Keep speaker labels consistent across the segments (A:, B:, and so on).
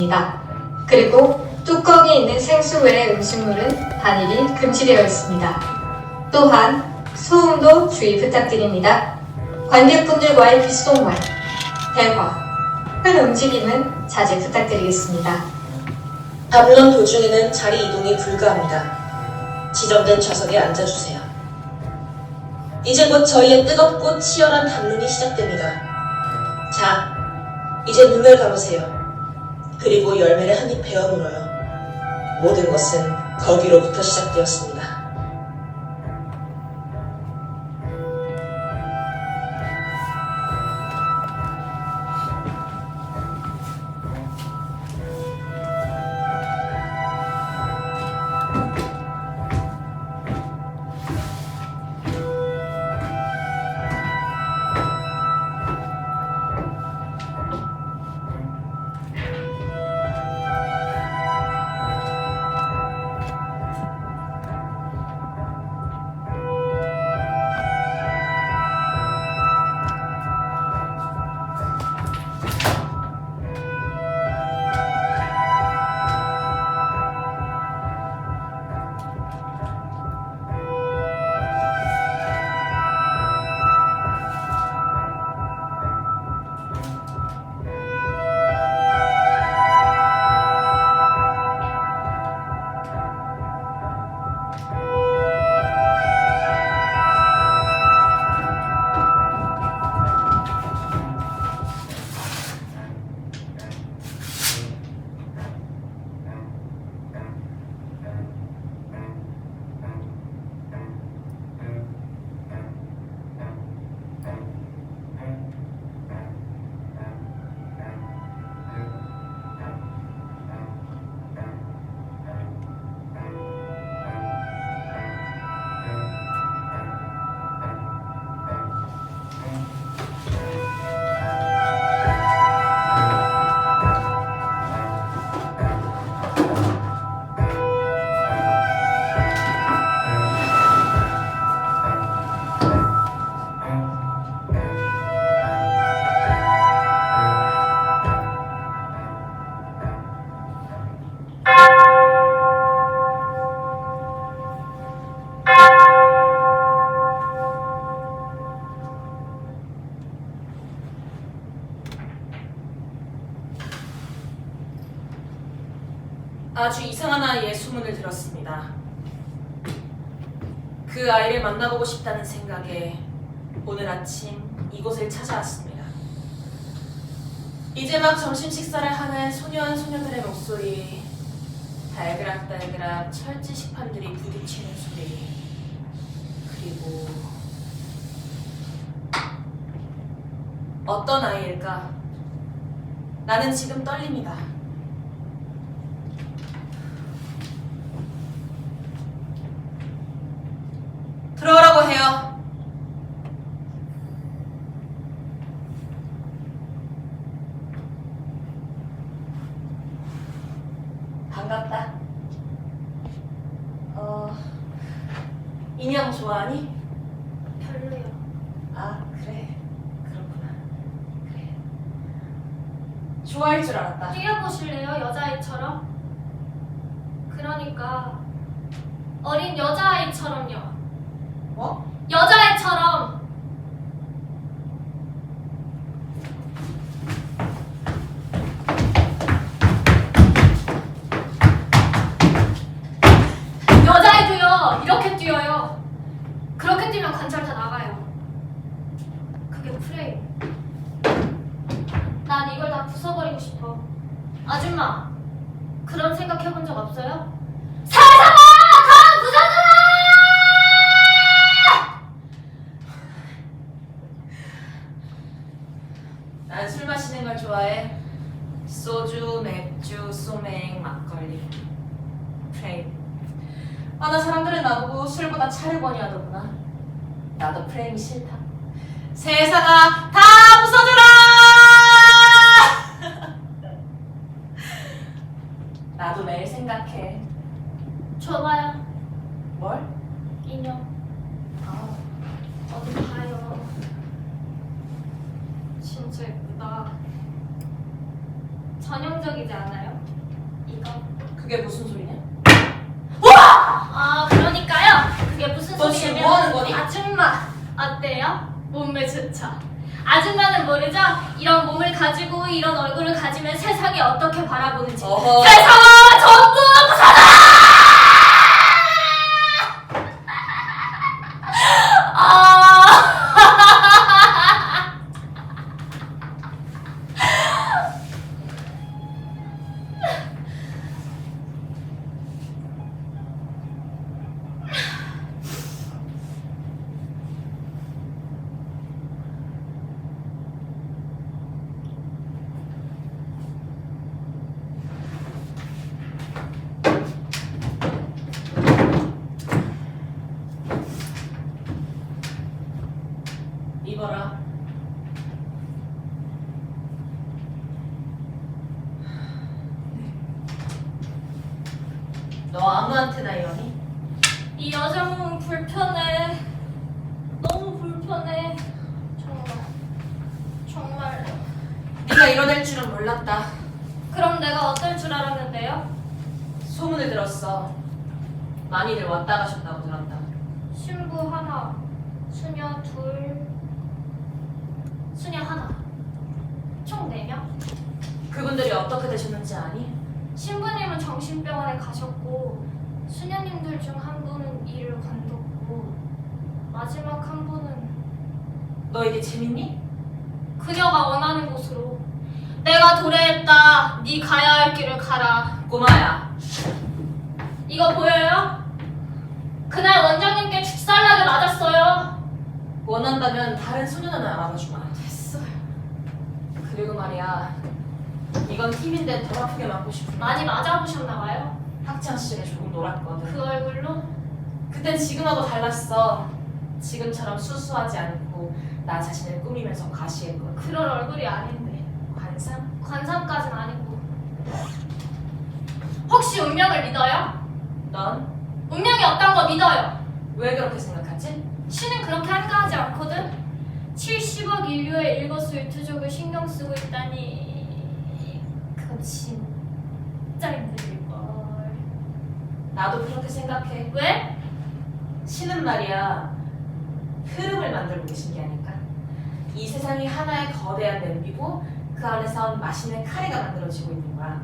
A: 있습니다. 그리고 뚜껑이 있는 생수외의 음식물은 단일이 금지되어 있습니다. 또한 소음도 주의 부탁드립니다. 관객분들과의 귓속말, 대화, 큰 움직임은 자제 부탁드리겠습니다.
B: 담론 도중에는 자리 이동이 불가합니다. 지정된 좌석에 앉아주세요. 이제 곧 저희의 뜨겁고 치열한 담론이 시작됩니다. 자, 이제 눈을 감으세요. 그리고 열매를 한 입 베어 물어요. 모든 것은 거기로부터 시작되었습니다.
C: 아주 이상한 아이의 소문을 들었습니다. 그 아이를 만나보고 싶다는 생각에 오늘 아침 이곳을 찾아왔습니다. 이제 막 점심 식사를 하는 소년 소녀들의 목소리, 달그락달그락 철제 식판들이 부딪히는 소리, 그리고 어떤 아이일까? 나는 지금 떨립니다. 들어오라고 해요. 반갑다. 인형 좋아하니?
D: 별로요.
C: 아, 그래. 그렇구나. 그래. 좋아할 줄 알았다.
D: 뛰어보실래요? 여자아이처럼? 그러니까 어린 여자아이처럼요.
C: 뭐?
D: 여자애처럼. 여자애도요 이렇게 뛰어요. 그렇게 뛰면 관절 다 나가요. 그게 프레임. 난 이걸 다 부숴버리고 싶어. 아줌마, 그런 생각 해본 적 없어요? 사사가 다 부숴줘라!
C: 난 술 마시는 걸 좋아해. 소주, 맥주, 소맥, 막걸리. 프레임. 아, 나 사람들은 나보고 술보다 차를 권유하더구나. 나도 프레임이 싫다. 세상아, 다 부숴줘라! 나도 매일 생각해.
D: 줘봐요.
C: 뭘?
D: 인형.
C: 아,
D: 어디 봐요. 진짜 예쁘다. 전형적이지 않아요?
C: 그게 무슨 소리냐?
D: 아, 그러니까요. 그게 무슨
C: 너 지금
D: 소리냐면
C: 뭐 하는 거니?
D: 아줌마 어때요? 몸매 좋죠? 아줌마는 모르죠? 이런 몸을 가지고 이런 얼굴을 가지면 세상이 어떻게 바라보는지.
C: 어허.
D: 세상아 전부 부사다!
C: 입어라. 너 아무한테나 이러니?
D: 이 여자 몸은 불편해. 너무 불편해. 정말.
C: 네가 이러낼 줄은 몰랐다.
D: 그럼 내가 어떨 줄 알았는데요?
C: 소문을 들었어. 많이들 왔다 가셨다고 들었다.
D: 신부 하나, 수녀 둘, 수녀 하나. 총 4명?
C: 그분들이 어떻게 되셨는지 아니?
D: 신부님은 정신병원에 가셨고 수녀님들 중 한 분은 일을 관뒀고 마지막 한 분은
C: 너 이게 재밌니?
D: 그녀가 원하는 곳으로. 내가 도래했다. 네 가야 할 길을 가라.
C: 꼬마야.
D: 이거 보여요? 그날 원장님께 죽살나게 맞았어요.
C: 원한다면 다른 소년을 알아봐주마.
D: 됐어요.
C: 그리고 말이야. 이건 팀인데 덜 아프게 맞고 싶으면
D: 많이 맞아보셨나 봐요.
C: 학창시절에 조금 놀았거든.
D: 그 얼굴로?
C: 그땐 지금하고 달랐어. 지금처럼 수수하지 않고 나 자신을 꾸미면서 과시했거든.
D: 그런 얼굴이 아닌데.
C: 관상?
D: 관상까진 아니고. 혹시 운명을 믿어요?
C: 넌
D: 운명이 없단 거 믿어요.
C: 왜 그렇게 생각하지?
D: 신은 그렇게 한가하지 않거든. 70억 인류의 일거수일투족을 신경 쓰고 있다니 그건 진짜 힘들걸.
C: 나도 그렇게 생각해.
D: 왜?
C: 신은 말이야 흐름을 만들고 계신 게 아닐까? 이 세상이 하나의 거대한 냄비고 그 안에선 맛있는 카레가 만들어지고 있는 거야.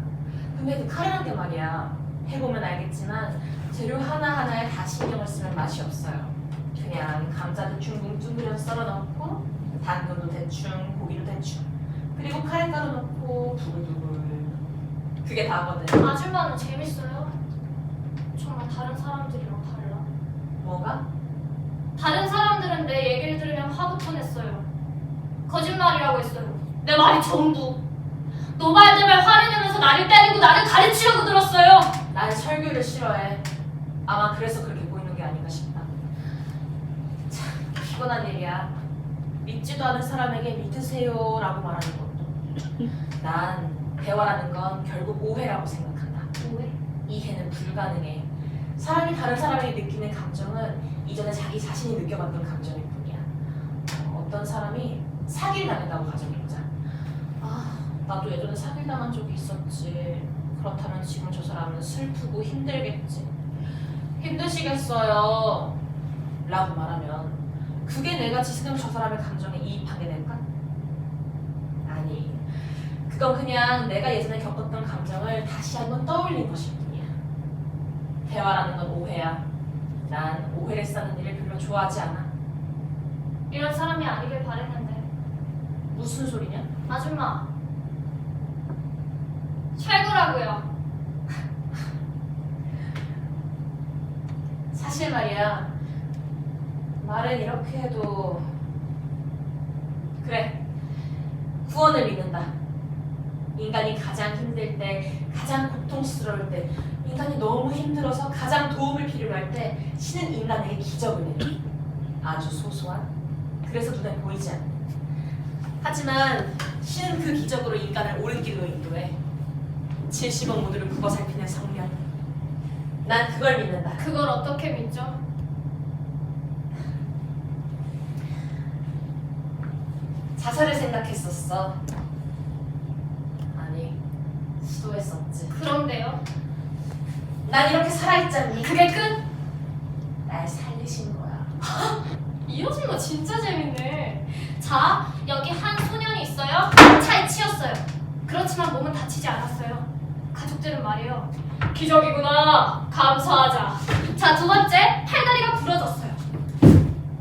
C: 근데 그 카레란 게 말이야 해보면 알겠지만 재료 하나하나에 다 신경을 쓰면 맛이 없어요. 그냥 감자 대충 뭉뚱그려서 썰어 넣고 당근도 대충 고기도 대충 그리고 카레가루 넣고 두글두글 그게 다거든.
D: 아줌마는 재밌어요. 정말 다른 사람들이랑 달라.
C: 뭐가?
D: 다른 사람들은 내 얘기를 들으면 화도 터냈어요. 거짓말이라고 했어요. 내 말이 전부. 노발대발 화를 내면서 나를 때리고 나를 가르치려고 들었어요.
C: 난 설교를 싫어해. 아마 그래서 그렇게 보이는 게 아닌가 싶다. 참 피곤한 일이야. 믿지도 않은 사람에게 믿으세요라고 말하는 것도. 난 대화라는 건 결국 오해라고 생각한다.
D: 왜?
C: 이해는 불가능해. 사람이 다른 사람에게 느끼는 감정은 이전에 자기 자신이 느껴봤던 감정일 뿐이야. 어떤 사람이 사기를 당했다고 가정해보자. 아, 나도 예전에 사기를 당한 적이 있었지. 그렇다면 지금 저 사람은 슬프고 힘들겠지. 힘드시겠어요. 라고 말하면 그게 내가 지금 저 사람의 감정에 이입하게 될까? 아니, 그건 그냥 내가 예전에 겪었던 감정을 다시 한번 떠올린 것일 뿐이야. 대화라는 건 오해야. 난 오해를 쌓는 일을 별로 좋아하지 않아.
D: 이런 사람이 아니길 바랬는데.
C: 무슨 소리냐?
D: 아줌마 최고라고요.
C: 사실 말이야 말은 이렇게 해도 그래 구원을 믿는다. 인간이 가장 힘들 때 가장 고통스러울 때 인간이 너무 힘들어서 가장 도움을 필요로 할 때 신은 인간에게 기적을 내려. 아주 소소한 그래서 눈에 보이지 않는 하지만 신은 그 기적으로 인간을 옳은 길로 인도해. 70억 모두를 굽어 살피는 성령. 난 그걸 믿는다.
D: 그걸 어떻게 믿죠?
C: 자살을 생각했었어. 아니, 시도했었지.
D: 그런데요.
C: 난 이렇게 살아있잖니.
D: 그게 끝?
C: 날 살리신 거야.
D: 이 아줌마 진짜 재밌네. 자, 여기 한 소년이 있어요. 차에 치였어요. 그렇지만 몸은 다치지 않았어요. 가족들은 말이에요. 기적이구나. 감사하자. 자, 두 번째, 팔다리가 부러졌어요.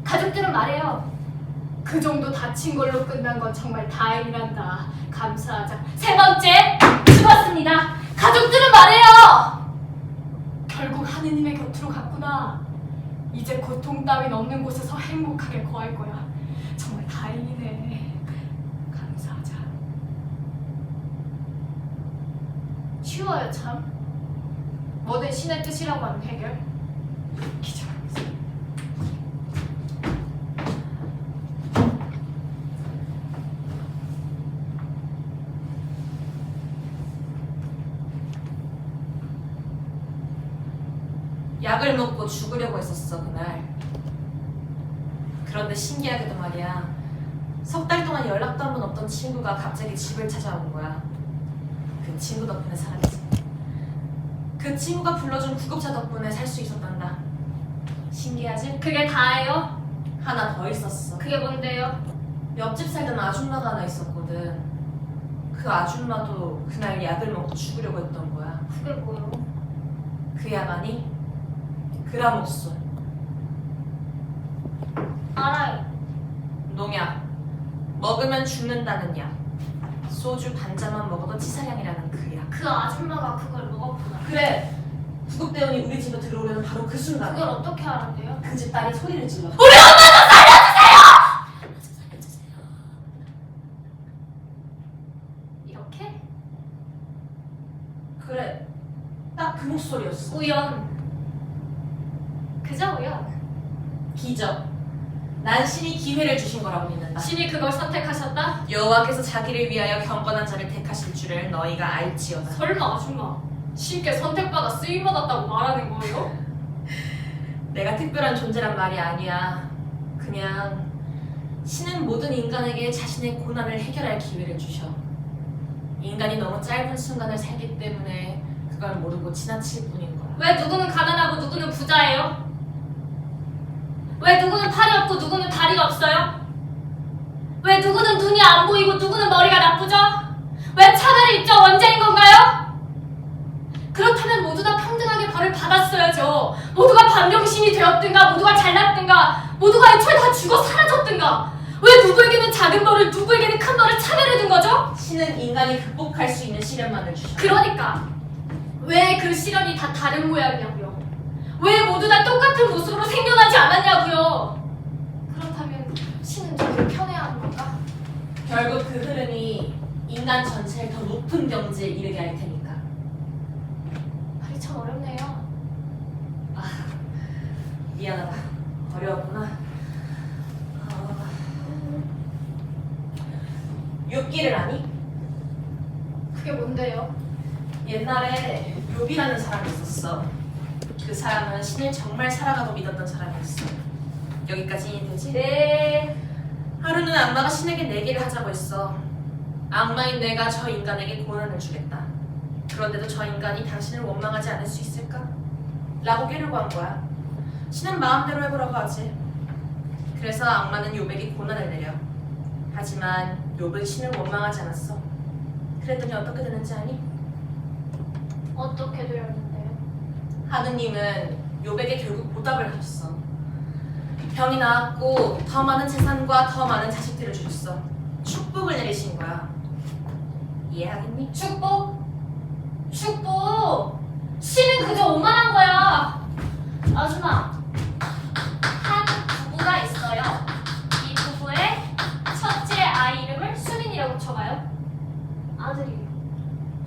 D: 가족들은 말해요. 그 정도 다친 걸로 끝난 건 정말 다행이란다. 감사하자. 세 번째, 죽었습니다. 가족들은 말해요. 결국 하느님의 곁으로 갔구나. 이제 고통 따윈 없는 곳에서 행복하게 거할 거야. 정말 다행이네. 감사하자. 쉬워요 참. 뭐든 신의 뜻이라고 하는 해결. 기적입니다.
C: 약을 먹고 죽으려고 했었어 그날. 그런데 신기하게도 말이야, 석 달 동안 연락도 한 번 없던 친구가 갑자기 집을 찾아온 거야. 그 친구 덕분에 살았지. 그 친구가 불러준 구급차 덕분에 살 수 있었단다. 신기하지?
D: 그게 다예요?
C: 하나 더 있었어.
D: 그게 뭔데요?
C: 옆집 살던 아줌마가 하나 있었거든. 그 아줌마도 그날 약을 먹고 죽으려고 했던 거야.
D: 그게 뭐요?
C: 그 약 아니? 그라모솔.
D: 알아요.
C: 농약. 먹으면 죽는다는 약. 소주 반 잔만 먹어도 치사량이라는 그 약.
D: 그 아줌마가 그걸 먹었구나.
C: 그래. 구급대원이 우리 집에 들어오려는 바로 그 순간
D: 그걸 어떻게 알았대요?
C: 그 집 딸이 소리를 질러.
D: 이렇게?
C: 그래. 딱 그 목소리였어.
D: 우연. 그저 우연.
C: 기적. 난 신이 기회를 주신 거라고 믿는다.
D: 신이 그걸 선택하셨다?
C: 여호와께서 자기를 위하여 경건한 자를 택하실 줄을 너희가 알지어다.
D: 설마 아줌마 신께 선택받아 쓰임받았다고 말하는 거예요?
C: 내가 특별한 존재란 말이 아니야. 그냥 신은 모든 인간에게 자신의 고난을 해결할 기회를 주셔. 인간이 너무 짧은 순간을 살기 때문에 그걸 모르고 지나칠 뿐인 거야.
D: 왜 누구는 가난하고 누구는 부자예요? 왜 누구는 팔이 없고 누구는 다리가 없어요? 왜 누구는 눈이 안 보이고 누구는 머리가 나쁘죠? 왜 차별의 입장 원죄인 건가요? 그렇다면 모두 다 평등하게 벌을 받았어야죠. 모두가 반병신이 되었든가 모두가 잘났든가 모두가 애초에 다 죽어 사라졌든가 왜 누구에게는 작은 벌을 누구에게는 큰 벌을 차별해 둔 거죠?
C: 신은 인간이 극복할 수 있는 시련만을 주셔.
D: 그러니까 왜 그 시련이 다 다른 모양이냐고요? 왜 모두 다 똑같은 모습으로 생겨나지 않았냐고요? 그렇다면 신은 저를 편애하는 건가?
C: 결국 그 흐름이 인간 전체를 더 높은 경지에 이르게 할 테니까.
D: 말이 참 어렵네요.
C: 미안하다. 어려웠구나. 욥기를 아니?
D: 그게 뭔데요?
C: 옛날에 욥이라는 사람이 있었어. 그 사람은 신을 정말 사랑하고 믿었던 사람이었어. 여기까지 이해되지?
D: 네.
C: 하루는 악마가 신에게 내기를 하자고 했어. 악마인 내가 저 인간에게 고난을 주겠다. 그런데도 저 인간이 당신을 원망하지 않을 수 있을까? 라고 깨려고 한 거야. 신은 마음대로 해보라고 하지. 그래서 악마는 욥에게 고난을 내려. 하지만 욥은 신을 원망하지 않았어. 그랬더니 어떻게 되는지 아니?
D: 어떻게 되었는데요?
C: 하느님은 욥에게 결국 보답을 하셨어. 병이 나았고 더 많은 재산과 더 많은 자식들을 주셨어. 축복을 내리신 거야. 이해하겠니?
D: 축복? 축복! 신은 그저 오만한 거야. 아줌마, 한 부부가 있어요. 이 부부의 첫째 아이 이름을 수민이라고 쳐봐요. 아들이에요.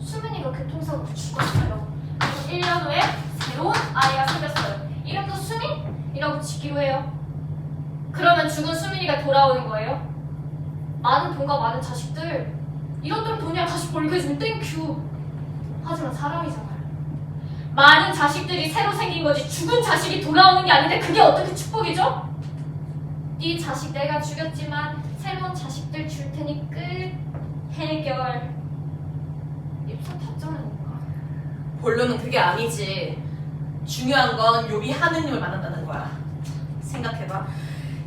D: 수민이가 교통사고로 죽었어요. 그리고 1년 후에 새로운 아이가 생겼어요. 이름도 수민이라고 짓기로 해요. 그러면 죽은 수민이가 돌아오는 거예요? 많은 돈과 많은 자식들, 이런저런 돈이야 다시 벌게 해주면 땡큐. 하지만 사람이잖아요. 많은 자식들이 새로 생긴 거지 죽은 자식이 돌아오는 게 아닌데 그게 어떻게 축복이죠? 네 자식 내가 죽였지만 새로운 자식들 줄 테니 끝. 해결. 입술 닫잖아요.
C: 본론은 그게 아니지. 중요한 건 욥이 하느님을 만난다는 거야. 생각해봐.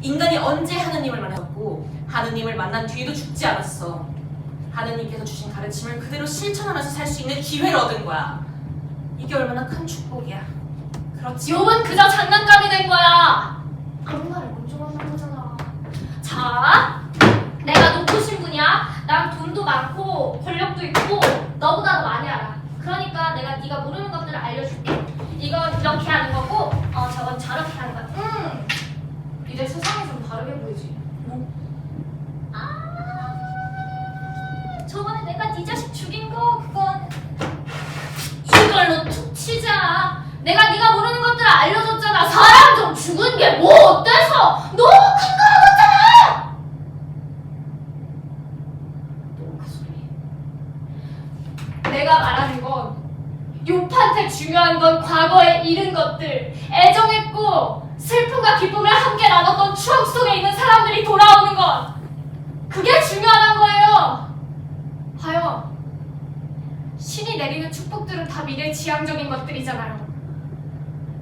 C: 인간이 언제 하느님을 만났고 하느님을 만난 뒤에도 죽지 않았어. 하느님께서 주신 가르침을 그대로 실천하면서 살 수 있는 기회를 얻은 거야. 이게 얼마나 큰 축복이야. 그렇지.
D: 욥은 그저 장난감이 된 거야. 아무 말을 먼저 만난 거잖아. 자, 내가 높으신 분이야. 난 돈도 많고 권력도 있고 너보다도 많이 알아. 그러니까 내가 네가 모르는 것들을 알려줄게. 이건 이렇게 하는 거고, 저건 저렇게 하는 거야. 이제 세상이 좀 다르게 보이지. 저번에 내가 네 자식 죽인 거 그건 이걸로 툭 치자. 내가 네가 모르는 것들을 알려줬잖아. 사람 좀 죽은 게 뭐 어때서? 너무 큰 거라잖아. 또 그 소리. 내가 말하는 건 욥한테 중요한 건 과거에 잃은 것들, 애정했고 슬픔과 기쁨을 함께 나눴던 추억 속에 있는 사람들이 돌아오는 것. 그게 중요하단 거예요. 봐요. 신이 내리는 축복들은 다 미래지향적인 것들이잖아요.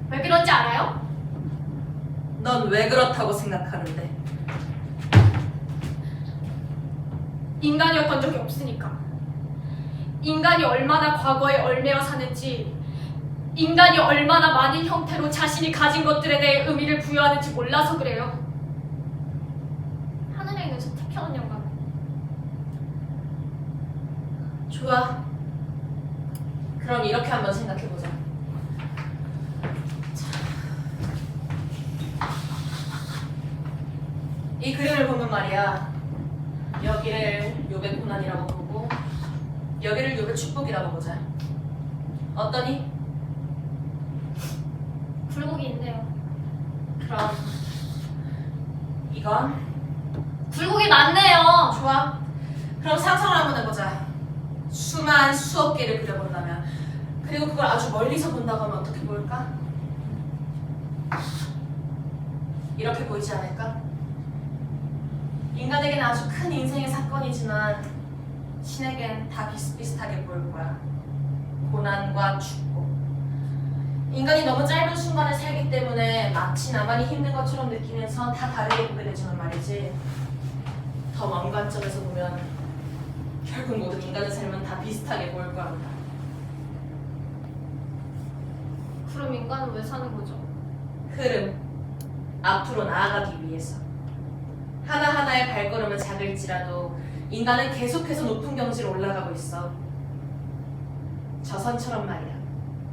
D: 왜 그런지 알아요?
C: 넌 왜 그렇다고 생각하는데?
D: 인간이었던 적이 없으니까. 인간이 얼마나 과거에 얽매여 사는지, 인간이 얼마나 많은 형태로 자신이 가진 것들에 대해 의미를 부여하는지 몰라서 그래요. 하늘에 있는 저 태평한 영광.
C: 좋아. 그럼 이렇게 한번 생각해보자. 이 그림을 보면 말이야, 여기를 욥의 고난이라고 보고 여기를 욥의 축복이라고 보자. 어떠니?
D: 굴곡이 있네요.
C: 그럼 이건?
D: 굴곡이 많네요.
C: 좋아. 그럼 상상을 한번 해보자. 수만 수억 개를 그려본다면, 그리고 그걸 아주 멀리서 본다고 하면 어떻게 보일까? 이렇게 보이지 않을까? 인간에게는 아주 큰 인생의 사건이지만 신에겐 다 비슷비슷하게 보일 거야. 고난과 축복. 인간이 너무 짧은 순간을 살기 때문에 마치 나만이 힘든 것처럼 느끼면서 다 다르게 보게 되지만 말이지, 더 먼 관점에서 보면 결국 모든 인간의 삶은 다 비슷하게 보일 거란다.
D: 그럼 인간은 왜 사는 거죠?
C: 흐름, 앞으로 나아가기 위해서. 하나하나의 발걸음은 작을지라도 인간은 계속해서 높은 경지로 올라가고 있어. 저 선처럼 말이야.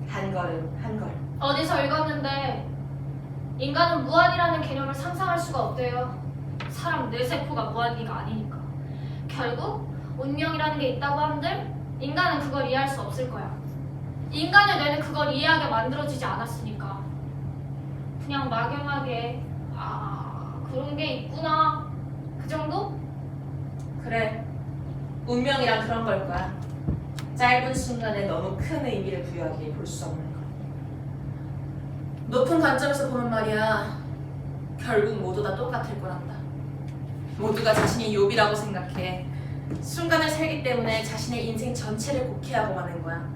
C: 한 걸음 한 걸음.
D: 어디서 읽었는데 인간은 무한이라는 개념을 상상할 수가 없대요. 사람 뇌세포가 무한리가 아니니까. 결국 운명이라는 게 있다고 한들 인간은 그걸 이해할 수 없을 거야. 인간의 뇌는 그걸 이해하게 만들어지지 않았으니까. 그냥 막연하게 그런 게 있구나, 그 정도?
C: 그래, 운명이란 그런 걸 거야. 짧은 순간에 너무 큰 의미를 부여하기에 볼 수 없는 거. 높은 관점에서 보면 말이야, 결국 모두 다 똑같을 거란다. 모두가 자신이 욥이라고 생각해 순간을 살기 때문에 자신의 인생 전체를 곡해하고 마는 거야.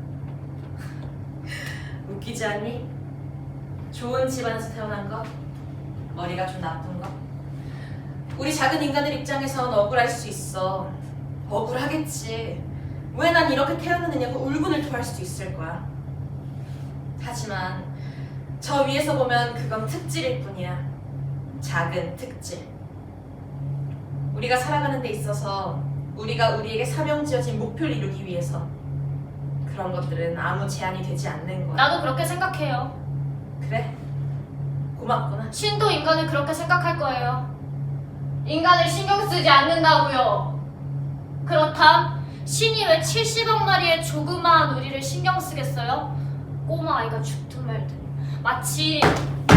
C: 웃기지 않니? 좋은 집안에서 태어난 거, 머리가 좀 나쁜 거. 우리 작은 인간들 입장에선 억울할 수 있어. 억울하겠지. 왜 난 이렇게 태어났느냐고 울분을 토할 수도 있을 거야. 하지만 저 위에서 보면 그건 특질일 뿐이야. 작은 특질. 우리가 살아가는 데 있어서 우리가 우리에게 사명지어진 목표를 이루기 위해서 그런 것들은 아무 제한이 되지 않는 거야.
D: 나도 그렇게 생각해요.
C: 그래? 고맙구나.
D: 신도 인간을 그렇게 생각할 거예요. 인간을 신경 쓰지 않는다고요. 그렇담 신이 왜 70억 마리의 조그마한 우리를 신경 쓰겠어요? 꼬마 아이가 죽든 말든 마치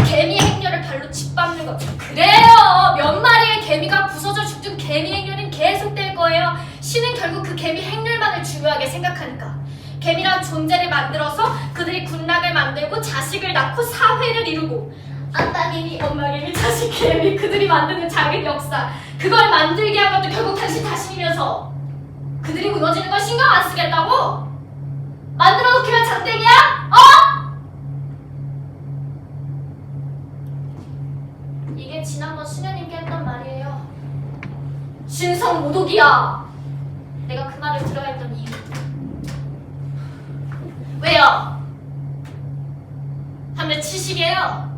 D: 개미 행렬을 발로 짓밟는 것처럼. 그래요! 몇 마리의 개미가 부서져 죽든 개미 행렬은 계속될 거예요. 신은 결국 그 개미 행렬만을 중요하게 생각하니까. 개미란 존재를 만들어서 그들이 군락을 만들고 자식을 낳고 사회를 이루고, 아빠 개미, 엄마 개미, 자식 개미, 그들이 만드는 작은 역사, 그걸 만들게 한 것도 결국 당신 자신이면서 그들이 무너지는 걸 신경 안 쓰겠다고? 만들어 놓기만 장땡이야? 진성 모독이야. 내가 그 말을 들어야 했던 이유. 왜요? 한 대 치시게요?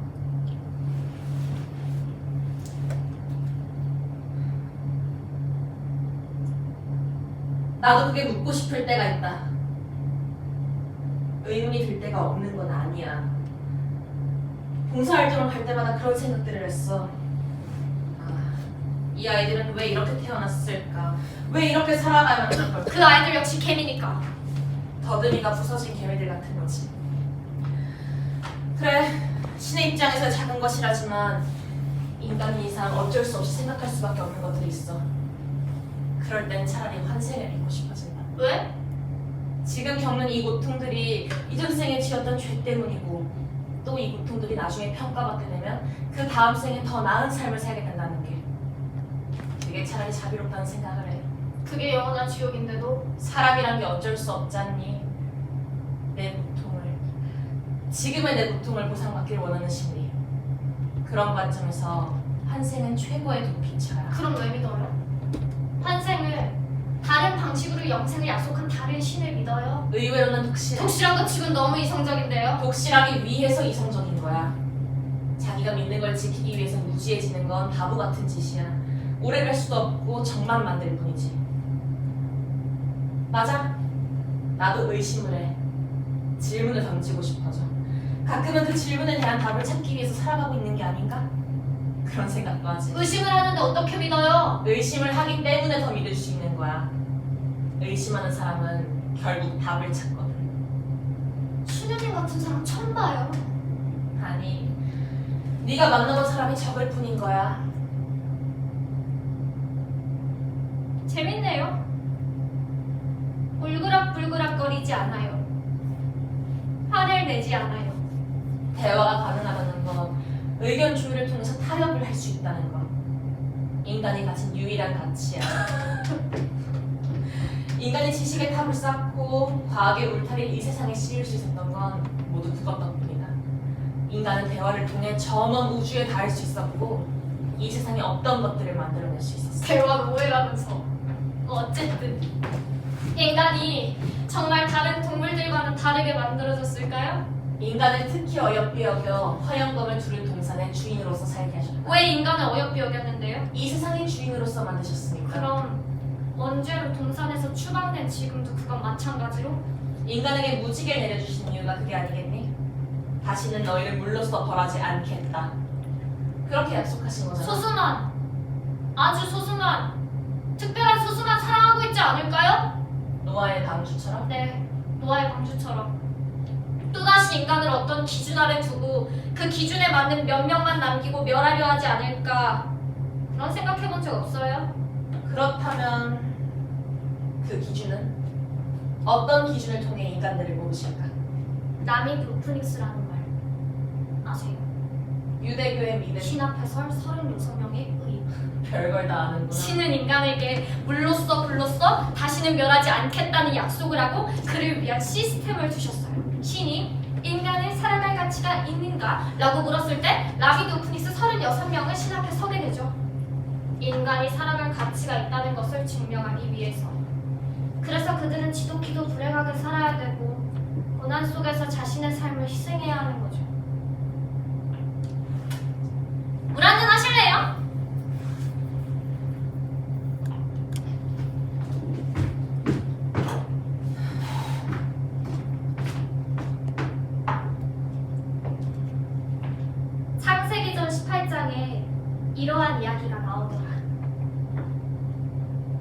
C: 나도 그게 묻고 싶을 때가 있다. 의문이 들 때가 없는 건 아니야. 봉사활동을 갈 때마다 그런 생각들을 했어. 이 아이들은 왜 이렇게 태어났을까? 왜 이렇게 살아가야만 하는 걸까?
D: 그 아이들 역시 개미니까.
C: 더듬이가 부서진 개미들 같은 거지. 그래, 신의 입장에서 작은 것이라지만 인간인 이상 어쩔 수 없이 생각할 수밖에 없는 것들이 있어. 그럴 땐 차라리 환생을 믿고 싶어진다.
D: 왜?
C: 지금 겪는 이 고통들이 이전 생에 지었던 죄 때문이고 또 이 고통들이 나중에 평가받게 되면 그 다음 생에 더 나은 삶을 살게 된다는 게 그게 차라리 자비롭다는 생각을 해.
D: 그게 영원한 지옥인데도.
C: 사람이란 게 어쩔 수 없잖니. 내 고통을, 지금의 내 고통을 보상받기를 원하는 심리. 그런 관점에서 환생은 최고의 도피처야.
D: 그럼 왜 믿어요? 환생을 다른 방식으로 영생을 약속한 다른 신을 믿어요?
C: 의외로는 독실해.
D: 독실한 것 치곤 너무 이성적인데요?
C: 독실하기 위해서 이성적인 거야. 자기가 믿는 걸 지키기 위해서 무지해지는 건 바보 같은 짓이야. 오래 갈 수도 없고 정만 만들 뿐이지. 맞아. 나도 의심을 해. 질문을 던지고 싶어져. 가끔은 그 질문에 대한 답을 찾기 위해서 살아가고 있는 게 아닌가? 그런 생각도 하지.
D: 의심을 하는데 어떻게 믿어요?
C: 의심을 하기 때문에 더 믿을 수 있는 거야. 의심하는 사람은 결국 답을 찾거든.
D: 수녀님 같은 사람 처음 봐요.
C: 아니, 네가 만나본 사람이 적을 뿐인 거야.
D: 재밌네요. 울그락불그락거리지 않아요. 화를 내지 않아요.
C: 대화가 가능하다는 건 의견 조율을 통해서 타협을 할 수 있다는 것. 인간이 가진 유일한 가치야. 인간이 지식의 탑을 쌓고 과학의 울타리를 이 세상에 씌울 수 있었던 건 모두 그것 덕분이다. 인간은 대화를 통해 저 먼 우주에 닿을 수 있었고 이 세상에 없던 것들을 만들어낼 수 있었어.
D: 대화가 오해라면서. 어쨌든 인간이 정말 다른 동물들과는 다르게 만들어졌을까요?
C: 인간을 특히 어여삐 여겨 화영검을 두른 동산의 주인으로서 살게 하셨다.
D: 왜 인간을 어여삐 여겼는데요?
C: 이 세상의 주인으로서 만드셨으니까.
D: 그럼 원죄로 동산에서 추방된 지금도 그건 마찬가지로?
C: 인간에게 무지개를 내려주신 이유가 그게 아니겠니? 다시는 너희를 물로써 벌하지 않겠다. 그렇게 약속하신 거잖아.
D: 소수만, 아주 소수만, 특별한 소수만 사랑하고 있지 않을까요?
C: 노아의 방주처럼?
D: 네, 노아의 방주처럼. 또다시 인간을 어떤 기준 아래 두고 그 기준에 맞는 몇 명만 남기고 멸하려 하지 않을까, 그런 생각해본 적 없어요?
C: 그렇다면 그 기준은? 어떤 기준을 통해 인간들을 고르실까?
D: 나미드 오프닉스라는 말 아세요?
C: 유대교의 믿음.
D: 신 앞에설 36명의 의.
C: 별걸 다 아는구나.
D: 신은 인간에게 물로써 불로써 다시는 멸하지 않겠다는 약속을 하고 그를 위한 시스템을 두셨어요. 신이 인간을 살아갈 가치가 있는가? 라고 물었을 때 라비드 오프닉스 36명은 신 앞에 서게 되죠. 인간이 살아갈 가치가 있다는 것을 증명하기 위해서. 그래서 그들은 지독히도 불행하게 살아야 되고 고난 속에서 자신의 삶을 희생해야 하는 거죠. 물 한잔 하실래요? 창세기전 18장에 이러한 이야기가 나오더라.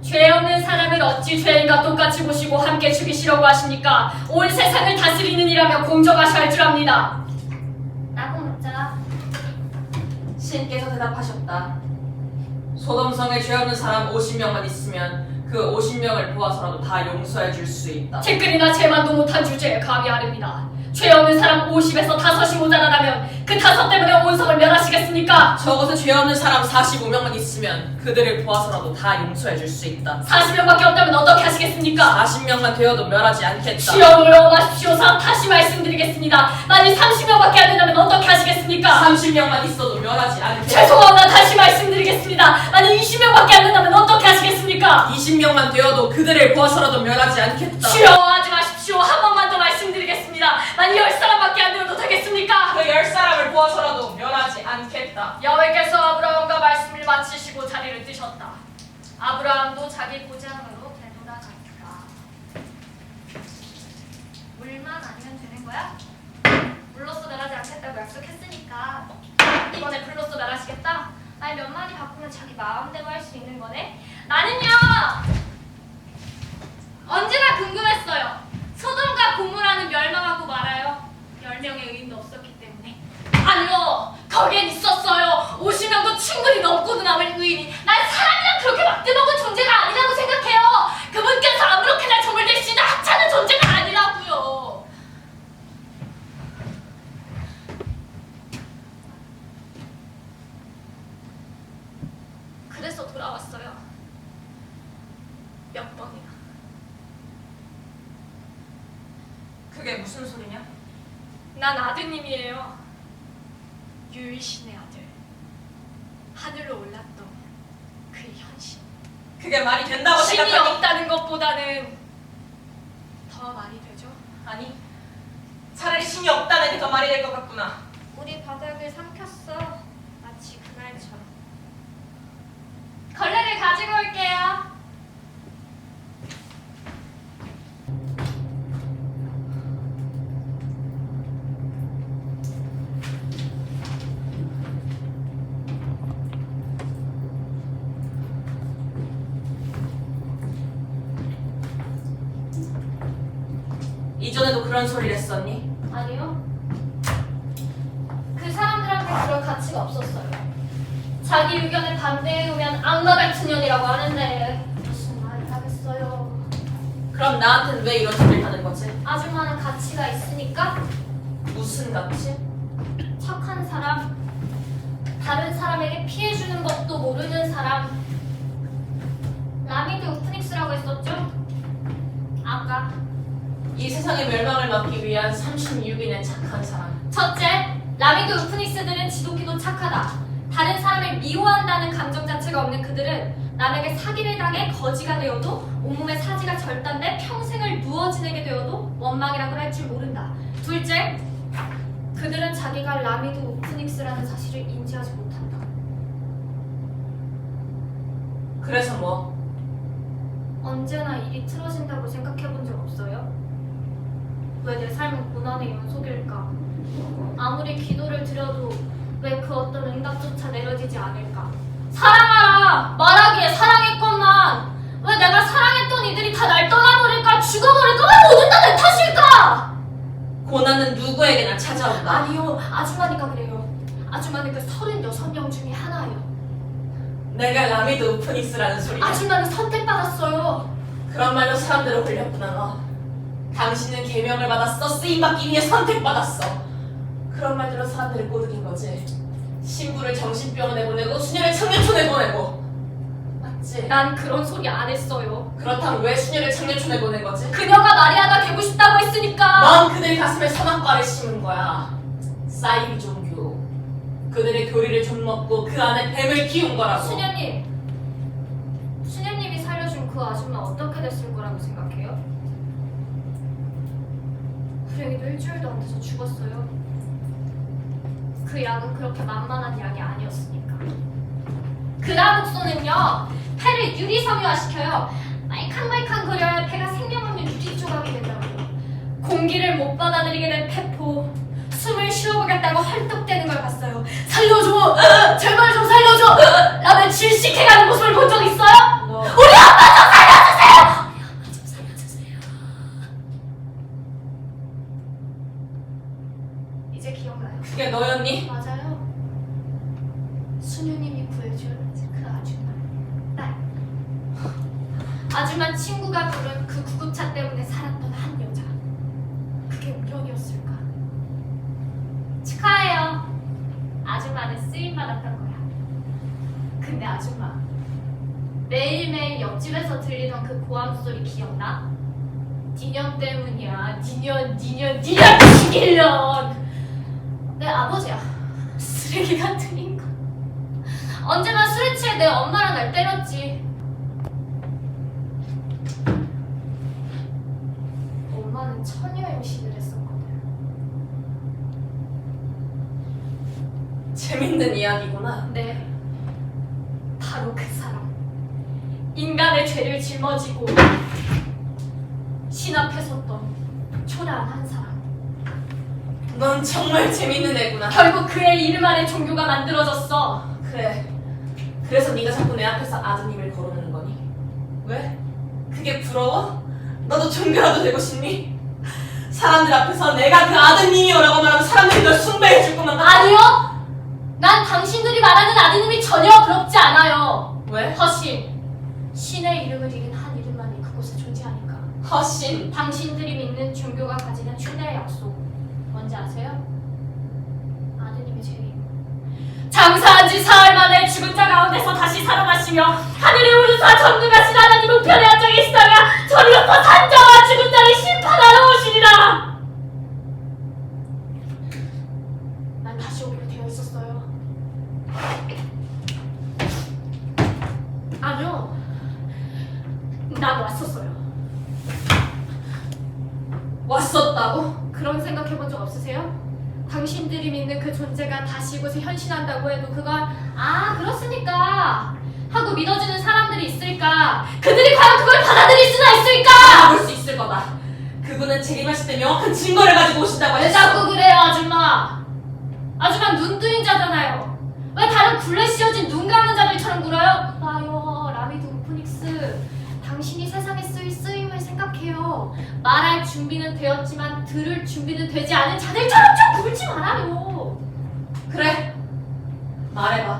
D: 죄 없는 사람을 어찌 죄인과 똑같이 보시고 함께 죽이시려고 하십니까? 온 세상을 다스리는 이라며 공정하셔야 할 줄 압니다. 라고 묻자
C: 신께서 대답하셨다. 소돔성에 죄 없는 사람 50명만 있으면 그 50명을 보아서라도 다 용서해 줄 수 있다.
D: 티끌이나 죄만도 못한 주제에 감히 아릅니다. 죄 없는 사람 50에서 5이 모자라다면 그 5 때문에 온 성을 멸하시겠습니까?
C: 적어도 죄 없는 사람 45명만 있으면 그들을 보아서라도 다 용서해 줄 수 있다.
D: 40명밖에 없다면 어떻게 하시겠습니까?
C: 40명만 되어도 멸하지 않겠다.
D: 주여 놀라워하십시오사. 다시 말씀드리겠습니다. 만일 30명밖에 안 된다면 어떻게 하시겠습니까?
C: 30명만 있어도 멸하지 않겠다.
D: 죄송합니다. 다시 말씀드리겠습니다. 만일 20명밖에 안 된다면 어떻게 하시겠습니까? 되겠습니까?
C: 20명만 되어도 그들을 구하서라도 멸하지 않겠다.
D: 싫어하지 마십시오. 한 번만 더 말씀드리겠습니다. 난 10사람밖에 안 되어도 되겠습니까?
C: 그 10사람을 구하서라도 멸하지 않겠다.
D: 야훼께서 아브라함과 말씀을 마치시고 자리를 뜨셨다. 아브라함도 자기 고장으로 되돌아갔다. 물만 아니면 되는 거야? 불로써 멸하지 않겠다고 약속했으니까 이번에 불로써 멸하시겠다? 날 몇 마디 바꾸면 자기 마음대로 할 수 있는 거네? 나는요! 언제나 궁금했어요. 소돔과 고모라는 멸망하고 말아요. 10명의 의인도 없었기 때문에. 아니요! 거기엔 있었어요. 50명도 충분히 넘고도 남을 의인이. 난 사람이랑 그렇게 맞대먹은 존재가 아니라고 생각해요. 그분께서 아무렇게나 점을 대시나 하찮은 존재가 아니라고요. 그래서 돌아왔어요. 몇 번이나.
C: 그게 무슨 소리냐?
D: 난 아드님이에요. 유일신의 아들. 하늘로 올랐던 그의 현신.
C: 그게 말이 된다고
D: 신이
C: 생각하니?
D: 없다는 것보다는 더 말이 되죠.
C: 아니, 차라리 신이 없다는 게 더 말이 될 것 같구나.
D: 우리 바닥을 삼켰어. 마치 그날처럼. 걸레를 가지고 올게요.
C: 이전에도 그런 소리를 했었니?
D: 아니요. 그 사람들한테 그럴 가치가 없었어요. 자기 의견에 반대해오면 악마 같은 년이라고 하는데 무슨 말을 하겠어요.
C: 그럼 나한텐 왜 이런 소리를 하는 거지?
D: 아줌마는 가치가 있으니까
C: 무슨 가치?
D: 착한 사람, 다른 사람에게 피해주는 법도 모르는 사람. 라미드 우프닉스라고 했었죠? 아까.
C: 이 세상의 멸망을 막기 위한 36인의 착한 사람.
D: 첫째, 라미드 우프닉스들은 지독히도 착하다. 다른 사람을 미워한다는 감정 자체가 없는 그들은 남에게 사기를 당해 거지가 되어도 온몸에 사지가 절단돼 평생을 누워 지내게 되어도 원망이라고 할 줄 모른다. 둘째, 그들은 자기가 라미드 우프닉스라는 사실을 인지하지 못한다.
C: 그래서 뭐?
D: 언제나 일이 틀어진다고 생각해 본 적 없어요? 왜 내 삶은 고난의 연속일까? 아무리 기도를 드려도 왜 그 어떤 응답조차 내려지지 않을까? 사랑하라! 말하기에 사랑했건만 왜 내가 사랑했던 이들이 다 날 떠나버릴까? 죽어버릴까? 왜 모든 다 내 탓일까?
C: 고난은 누구에게나 찾아온다.
D: 아니요, 아줌마니까 그래요. 아줌마는 그 36명 중에 하나예요.
C: 내가 라미드 우프닉스라는 소리야.
D: 아줌마는 선택받았어요.
C: 그런 말로 사람들을 홀렸구나 너. 당신은 계명을 받았어. 쓰임받기 위해 선택받았어. 그런 말들로 사람들을 꼬드긴 거지. 신부를 정신병원에 보내고 수녀를 청년촌에 보내고. 맞지?
D: 난 그런 소리 안 했어요.
C: 그렇다면 왜 수녀를 청년촌에 보낸 거지?
D: 그녀가 마리아가 되고 싶다고 했으니까.
C: 넌 그들 가슴에 선악과를 심은 거야. 사이비 종교. 그들의 교리를 좀 먹고 그 안에 뱀을 키운 거라고.
D: 수녀님이 살려준 그 아줌마 어떻게 됐을 거라고 생각해요? 불행히도 일주일도 안 돼서 죽었어요. 그 약은 그렇게 만만한 약이 아니었으니까. 그 다목소는요, 폐를 유리섬유화시켜요. 말캉말캉 거려야 폐가 생명 없는 유리 조각이 된다고요. 공기를 못 받아들이게 된 폐포, 숨을 쉬어보겠다고 헐떡대는 걸 봤어요. 살려줘! 제발 좀 살려줘! 라며 질식해가는 모습을 본 적 있어요?
C: 너
D: 우리 엄마 좀 살려주세요! 우리 엄마 좀 살려주세요. 이제 기억나요?
C: 그게 너였니?
D: 맞아요. 수녀님이 구해준 그 아줌마 딸. 아줌마 친구가 부른 그 구급차 때문에 살았던 한 여자. 그게 우연이었을까? 축하해요. 아줌마는 쓰임받았던 거야. 근데 아줌마, 매일매일 옆집에서 들리던 그 고함 소리 기억나? 니년 때문이야. 니년 죽일년. 내 아버지야. 쓰레기 같은 인간. 언제나 술에 취해 내 엄마랑 날 때렸지.
C: 재밌는 이야기구나.
D: 네, 바로 그 사람. 인간의 죄를 짊어지고 신 앞에 섰던 초라한 한 사람.
C: 넌 정말 재밌는 애구나.
D: 결국 그의 이름 안에 종교가 만들어졌어.
C: 그래. 그래서 네가 자꾸 내 앞에서 아드님을 거론하는 거니? 왜? 그게 부러워? 너도 종교라도 되고 싶니? 사람들 앞에서 내가 그 아드님이오라고 말하면 사람들이 널 숭배해줄 거면
D: 아니요! 난 당신들이 말하는 아드님이 전혀 부럽지 않아요.
C: 왜?
D: 허신. 신의 이름을 이긴 한 이름만이 그곳에 존재하니까.
C: 허신.
D: 당신들이 믿는 종교가 가지는 최대의 약속 뭔지 아세요? 아드님의 재림. 장사한 지 사흘 만에 죽은 자 가운데서 다시 살아나시며 하늘의 우주사 전능하신 하나님 우편에 앉아 계시다가 저리로서 산자와 죽은 자를 심판하러 오시리라. 난 다시 오기로 되어 있었어요. 아니요, 난 왔었어요.
C: 왔었다고?
D: 그런 생각 해본 적 없으세요? 당신들이 믿는 그 존재가 다시 이곳에 현신한다고 해도 그걸 그렇습니까 하고 믿어주는 사람들이 있을까? 그들이 과연 그걸 받아들일 수나 있을까?
C: 볼 수 있을 거다. 그분은 재림하실 때 명확한 증거를 가지고 오신다고
D: 왜
C: 했어.
D: 자꾸 그래요, 아줌마? 아줌마 눈뜨인 자잖아요. 왜 다른 굴레 씌워진 눈 감은 자들처럼 굴어요? 봐요, 라미드 오프닉스. 당신이 세상에 쓰일 쓰임을 생각해요. 말할 준비는 되었지만 들을 준비는 되지 않은 자들처럼 좀 굴지 말아요.
C: 그래. 말해봐.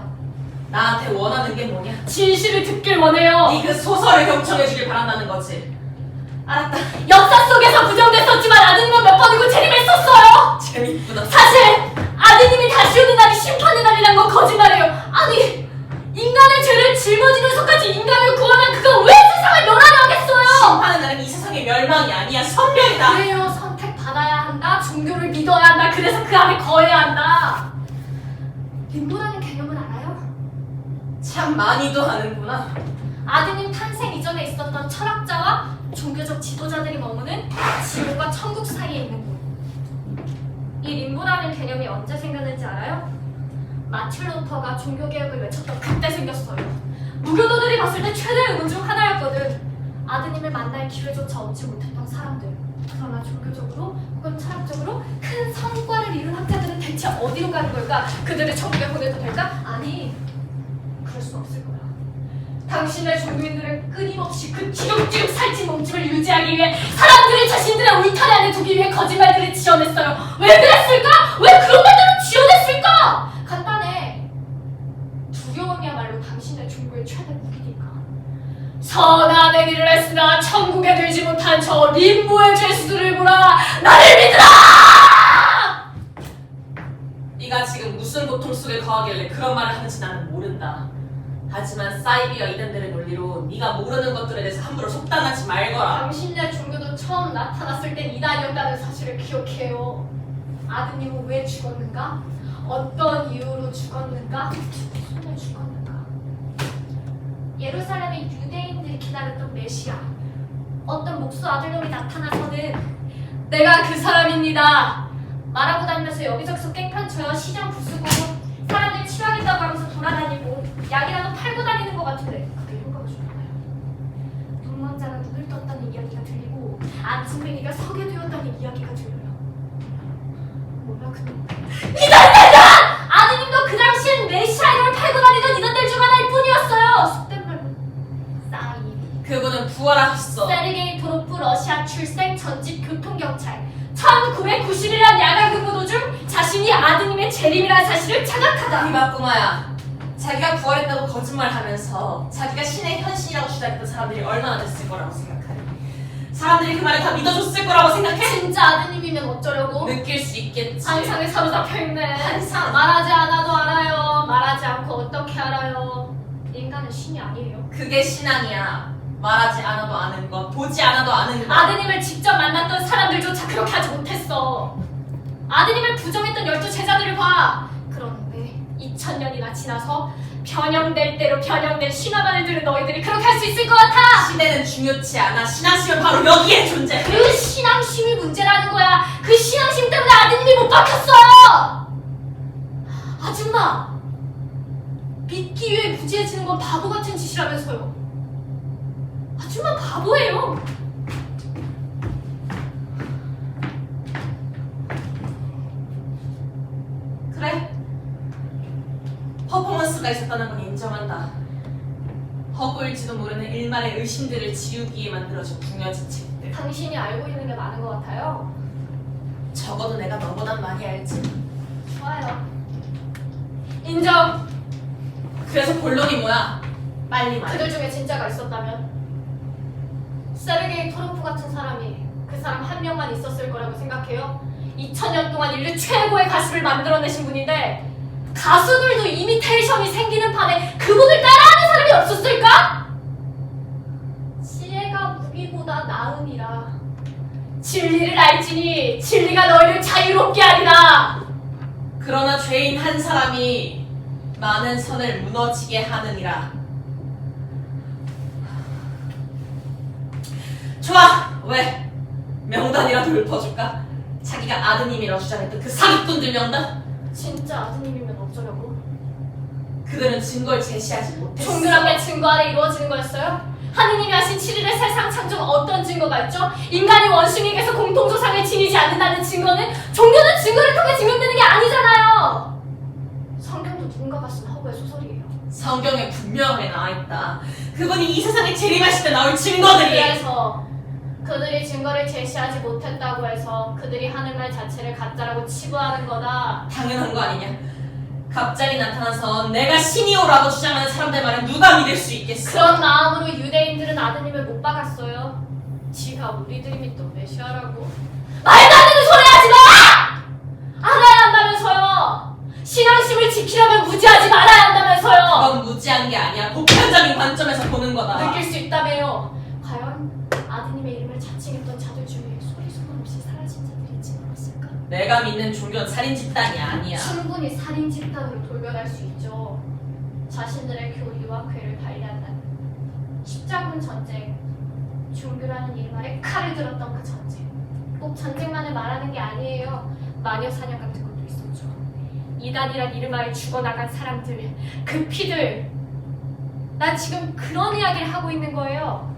C: 나한테 원하는 게 뭐냐?
D: 진실을 듣길 원해요.
C: 네 그 소설을 경청해주길 바란다는 거지. 알았다.
D: 역사 속에서 부정됐었지만 아드님은 몇 번이고 재림했었어요.
C: 재밌구나.
D: 사실 아드님이 다시 오는 날이 심판의 날이란 건 거짓말이에요. 아니, 인간의 죄를 짊어지는 속까지 인간을 구하면 그가 왜 세상을 멸하려 하겠어요?
C: 심판의 날은 이 세상의 멸망이 아니야. 선멸이다.
D: 그래요, 선택받아야 한다. 종교를 믿어야 한다. 그래서 그 안에 거해야 한다. 림보라는 개념은 알아요?
C: 참 많이도 하는구나.
D: 아드님 탄생 이전에 있었던 철학자와 종교적 지도자들이 머무는 지옥과 천국 사이에 있는 곳. 이 림보라는 개념이 언제 생겼는지 알아요? 마틴 루터가 종교개혁을 외쳤던 그때 생겼어요. 무교도들이 봤을 때 최대의 의문 중 하나였거든. 아드님을 만날 기회조차 얻지 못했던 사람들. 그러나 종교적으로 혹은 철학적으로 큰 성과를 이룬 학자들은 대체 어디로 가는 걸까? 그들을 천국에 보내도 될까? 아니, 그럴 수 없을 거야. 당신의 종교인들은 끊임없이 그 기룩기룩 살찐 몸집을 유지하기 위해 사람들을 자신들의 울타리 안에 두기 위해 거짓말들을 지어냈어요. 왜 그랬을까? 왜 그런 말들을 지어냈을까? 간단해. 두려움이야말로 당신의 종교의 최대 무기니까. 선한 행위를 했으나 천국에 들지 못한 저 림보의 죄수들을 보라. 나를 믿으라!
C: 네가 지금 무슨 고통 속에 거하길래 그런 말을 하는지 나는 모른다. 하지만 사이비와 이단들의 논리로 네가 모르는 것들에 대해서 함부로 속단하지 말거라.
D: 당신의 종교도 처음 나타났을 땐 이단이었다는 사실을 기억해요. 아드님은 왜 죽었는가? 어떤 이유로 죽었는가? 누구 손에 죽었는가? 예루살렘의 유대인들이 기다렸던 메시아. 어떤 목수 아들놈이 나타나서는 내가 그 사람입니다 말하고 다니면서 여기저기서 깽판쳐요. 시장 부수고 사람들 치료하겠다고 하면서 돌아다니고 약이라도 팔고 다니는 것 같은데 그게 효과가 좋나요? 눈먼 자가 눈을 떴다는 이야기가 들리고 안진뱅이가 서게 되었다는 이야기가 들려요. 뭐야 그놈? 이단들다! 아드님도 그 당시엔 메시아 이름을 팔고 다니던 이단들 중 하나일 뿐이었어요. 속된 말로 사이비.
C: 그분은 부활하셨어.
D: 세르게이 도로프 러시아 출생 전직 교통경찰. 1991년 야간 근무 도중 자신이 아드님의 재림이라는 사실을 자각하다.
C: 이봐 꼬마야. 자기가 부활했다고 거짓말하면서 자기가 신의 현신이라고 주장했던 사람들이 얼마나 됐을 거라고 생각하니? 사람들이 그 말을 다 믿어줬을 거라고 생각해?
D: 진짜 아드님이면 어쩌려고?
C: 느낄 수 있겠지.
D: 환상에 사로잡혀있네.
C: 환상.
D: 말하지 않아도 알아요. 말하지 않고 어떻게 알아요? 인간은 신이 아니에요.
C: 그게 신앙이야. 말하지 않아도 아는 것, 보지 않아도 아는 것.
D: 아드님을 직접 만났던 사람들조차 그렇게 하지 못했어. 아드님을 부정했던 12제자들을 봐. 그런데 2000년이나 지나서 변형될 대로 변형된 신화만을 들은 너희들이 그렇게 할 수 있을 것 같아.
C: 시대는 중요치 않아. 신앙심은 바로 여기에 존재해.
D: 그 신앙심이 문제라는 거야. 그 신앙심 때문에 아드님이 못 박혔어요. 아줌마, 짓이라면서요. 아줌마 바보예요.
C: 그래. 퍼포먼스가 있었다는 건 인정한다. 허구일지도 모르는 일말의 의심들을 지우기에 만들어진 궁여지책들.
D: 당신이 알고 있는 게 많은 것 같아요.
C: 적어도 내가 너보단 많이 알지.
D: 좋아요. 인정.
C: 그래서 본론이 뭐야? 빨리 말해.
D: 그들 중에 진짜가 있었다면 세르게이 토로프 같은 사람이 그 사람 한 명만 있었을 거라고 생각해요? 2000년 동안 인류 최고의 가수를 만들어내신 분인데 가수들도 이미테이션이 생기는 판에 그분을 따라하는 사람이 없었을까? 지혜가 무기보다 나음이라. 진리를 알지니 진리가 너희를 자유롭게 하리라.
C: 그러나 죄인 한 사람이 많은 선을 무너지게 하느니라. 좋아! 왜? 명단이라도 읊어줄까? 자기가 아드님이라고 주장했던 그 사기꾼들 명단?
D: 진짜 아드님이면 어쩌려고?
C: 그들은 증거를 제시하지 못했어.
D: 종교란 게 증거 아래 이루어지는 거였어요? 하느님이 하신 7일의 세상 창조가 어떤 증거가 있죠? 인간이 원숭이에게서 공통조상을 지니지 않는다는 증거는 종교는 증거를 통해 증명되는 게 아니잖아요. 성경도 누군가가 쓴 허구의 소설이에요.
C: 성경에 분명하게 나와있다. 그분이 이 세상에 재림하실 때 나올 증거들이.
D: 그래서 그들이 증거를 제시하지 못했다고 해서 그들이 하는 말 자체를 가짜라고 치부하는 거다.
C: 당연한 거 아니냐? 갑자기 나타나서 내가 신이오라고 주장하는 사람들 말은 누가 믿을 수 있겠어?
D: 그런 마음으로 유대인들은 아드님을 못 박았어요. 지가 우리들이 믿던 메시아라고. 말도 안 되는 소리 하지 마! 알아야 한다면서요. 신앙심을 지키려면 무지하지 말아야 한다면서요.
C: 그건 무지한 게 아니야. 보편적인 관점에서 보는 거다.
D: 느낄 수 있다며요. 과연 아드님의 이름을 자칭했던 자들 중에 소리 소문 없이 사라진 자들이 있지 않았을까?
C: 내가 믿는 종교는 살인 집단이 아니야.
D: 충분히 살인 집단으로 돌변할 수 있죠. 자신들의 교리와 괴를 달리한다는 십자군 전쟁, 종교라는 이름 아래 칼을 들었던 그 전쟁. 꼭 전쟁만을 말하는 게 아니에요. 마녀 사냥 같은 것도 있었죠. 이단이란 이름 아래 죽어나간 사람들, 그 피들. 난 지금 그런 이야기를 하고 있는 거예요.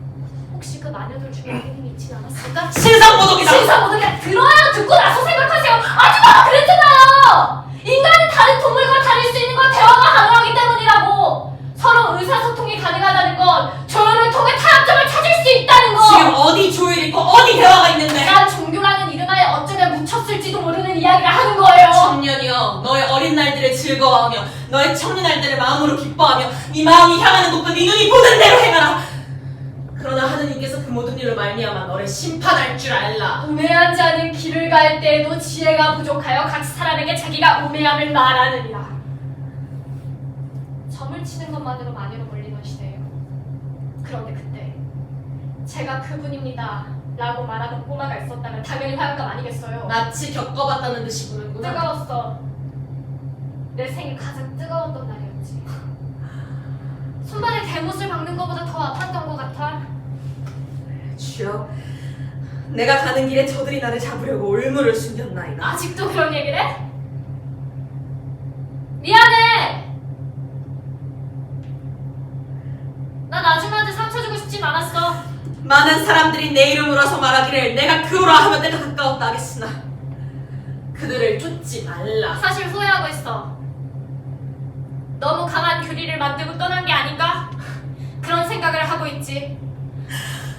D: 혹시 그 마녀들 중에 하느님이 있진 않았을까?
C: 신상모독이다!
D: 신상모독이야. 들어야 듣고 나서 생각하세요. 아줌마가 그랬잖아요. 인간은 다른 동물과 다를 수 있는 건 대화가 가능하기 때문이라고. 서로 의사소통이 가능하다는 건 조율을 통해 타협점을 찾을 수 있다는 거.
C: 지금 어디 조율이 있고 어디 대화가 있는데?
D: 난 종교라는 이름하에 어쩌면 묻혔을지도 모르는 이야기를 하는 거예요.
C: 청년이여, 너의 어린 날들을 즐거워하며 너의 청년 날들을 마음으로 기뻐하며 네 마음이 향하는 곳과 네 눈이 보는 대로 행하라. 그러나 하느님께서 그 모든 일로 말미암아 너를 심판할 줄 알라.
D: 우매한 자는 길을 갈 때에도 지혜가 부족하여 각 사람에게 자기가 우매함을 말하느니라. 점을 치는 것만으로 마녀로 몰리던 시대예요. 그런데 그때 제가 그분입니다 라고 말하는 꼬마가 있었다면 당연히 화영감 아니겠어요.
C: 마치 겪어봤다는 듯이 부르는구나.
D: 뜨거웠어. 내 생애 가장 뜨거웠던 날이었지. 손발에 대못을 박는 것보다 더 아팠던 것 같아.
C: 주여, 내가 가는 길에 저들이 나를 잡으려고 올무를 숨겼나이다.
D: 아직도 그런 얘기를 해? 미안해. 난 아줌마한테 상처 주고 싶진 않았어.
C: 많은 사람들이 내 이름으로서 말하기를 내가 그로라 하면 내가 가까웠다 하겠으나 그들을 쫓지 말라.
D: 사실 후회하고 있어. 너무 강한 교리를 만들고 떠난 게 아닌가? 그런 생각을 하고 있지.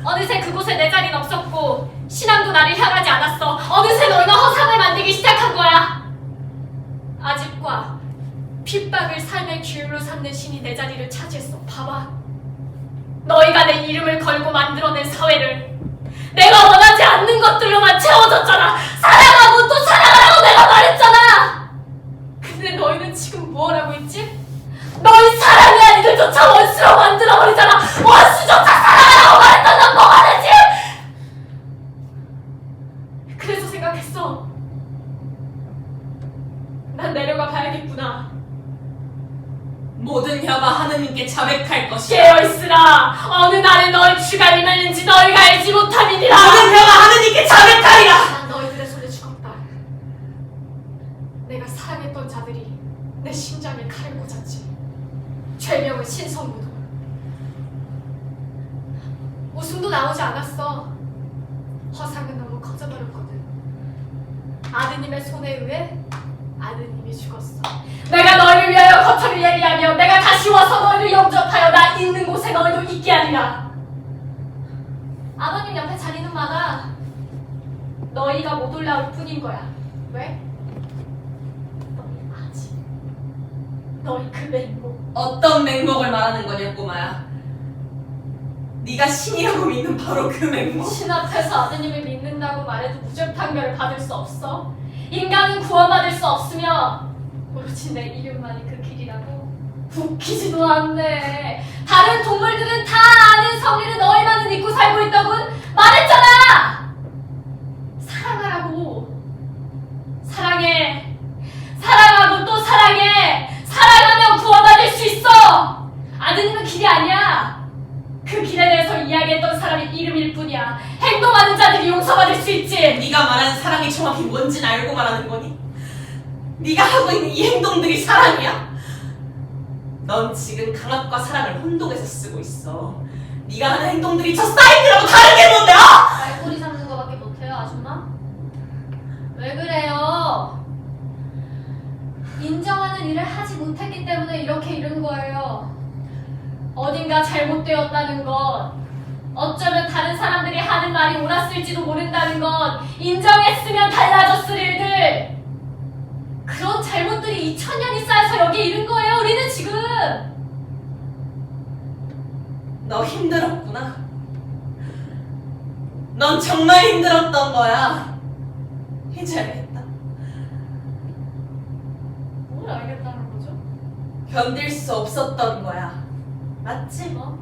D: 어느새 그곳에 내 자리는 없었고 신앙도 나를 향하지 않았어. 어느새 너희가 허상을 만들기 시작한 거야. 아집과 핍박을 삶의 기울로 삼는 신이 내 자리를 차지했어. 봐봐. 너희가 내 이름을 걸고 만들어낸 사회를 내가 원하지 않는 것들로만 채워졌잖아. 사랑하고 또 사랑하라고 내가 말했잖아. 근데 너희는 지금 뭘 하고 있지? 너희 사랑이 아니들조차 원수로 만들어버리잖아. 원수조차 사랑하라고 말했던 넌 뭐가 되지? 그래서 생각했어. 난 내려가 봐야겠구나.
C: 모든 혀가 하느님께 자백할 것이야.
D: 깨어있으라. 어느 날에 너희 주가 임했는지 너희가 알지 못함이니라.
C: 모든 혀가 하느님께 자백하리라.
D: 난 너희들의 손에 죽었다. 내가 사랑했던 자들이 내 심장에 칼을 꽂았지. 죄명은 신성모독. 웃음도 나오지 않았어. 허상은 너무 커져버렸거든. 아드님의 손에 의해 아드님이 죽었어. 내가 너희를 위하여 거처를 예비하며 내가 다시 와서 너희를 영접하여 나 있는 곳에 너희도 있게 하리라. 아버님 옆에 자리는 많아. 너희가 못 올라올 뿐인 거야. 왜? 너희 아직 너희 그 맹목.
C: 어떤 맹목을 말하는 거냐 꼬마야. 네가 신이라고 믿는 바로 그 맹목.
D: 신 앞에서 아드님을 믿는다고 말해도 무죄판결을 받을 수 없어. 인간은 구원받을 수 없으며 오로지 내 이름만이 그 길이라고. 웃기지도 않네. 다른 동물들은 다 아는 성리를 너희만은 잊고 살고 있다군 말했잖아. 사랑하라고. 사랑해. 사랑하고 또 사랑해. 사랑하면 구원받을 수 있어. 아드님은 길이 아니야. 그 길에 대해서 이야기했던 사람이 이름일 뿐이야. 행동하는 자들이 용서받을 수 있지.
C: 네가 말하는 사랑이 정확히 뭔지는 알고 말하는 거니? 네가 하고 있는 이 행동들이 사랑이야? 넌 지금 강압과 사랑을 혼동해서 쓰고 있어. 네가 하는 행동들이 저 사이드라고 다른 게 뭔데?
D: 말꼬리 잡는 거밖에 못해요, 아줌마? 왜 그래요? 인정하는 일을 하지 못했기 때문에 이렇게 이른 거예요. 어딘가 잘못되었다는 것, 어쩌면 다른 사람들이 하는 말이 옳았을지도 모른다는 것, 인정했으면 달라졌을 일들, 그런 잘못들이 2000년이 쌓여서 여기 이른 거예요. 우리는 지금.
C: 너 힘들었구나. 넌 정말 힘들었던 거야. 이제 알겠다.
D: 뭘 알겠다는 거죠?
C: 견딜 수 없었던 거야. 맞지 뭐?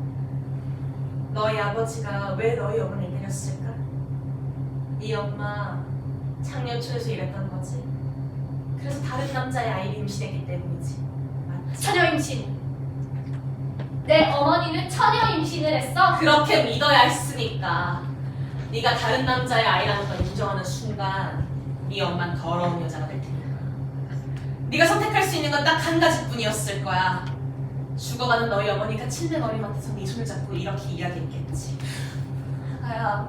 C: 너희 아버지가 왜 너희 어머니를 때렸을까? 네 엄마 창녀촌에서 일했던 거지. 그래서 다른 남자의 아이를 임신했기 때문이지. 맞지?
D: 처녀 임신. 내 어머니는 처녀 임신을 했어?
C: 그렇게 믿어야 했으니까. 네가 다른 남자의 아이라는 걸 인정하는 순간 네 엄마는 더러운 여자가 될 테니까. 네가 선택할 수 있는 건 딱 한 가지뿐이었을 거야. 죽어가는 너희 어머니가 침대 머리맡에서 네 손을 잡고 이렇게 이야기했겠지. 아야,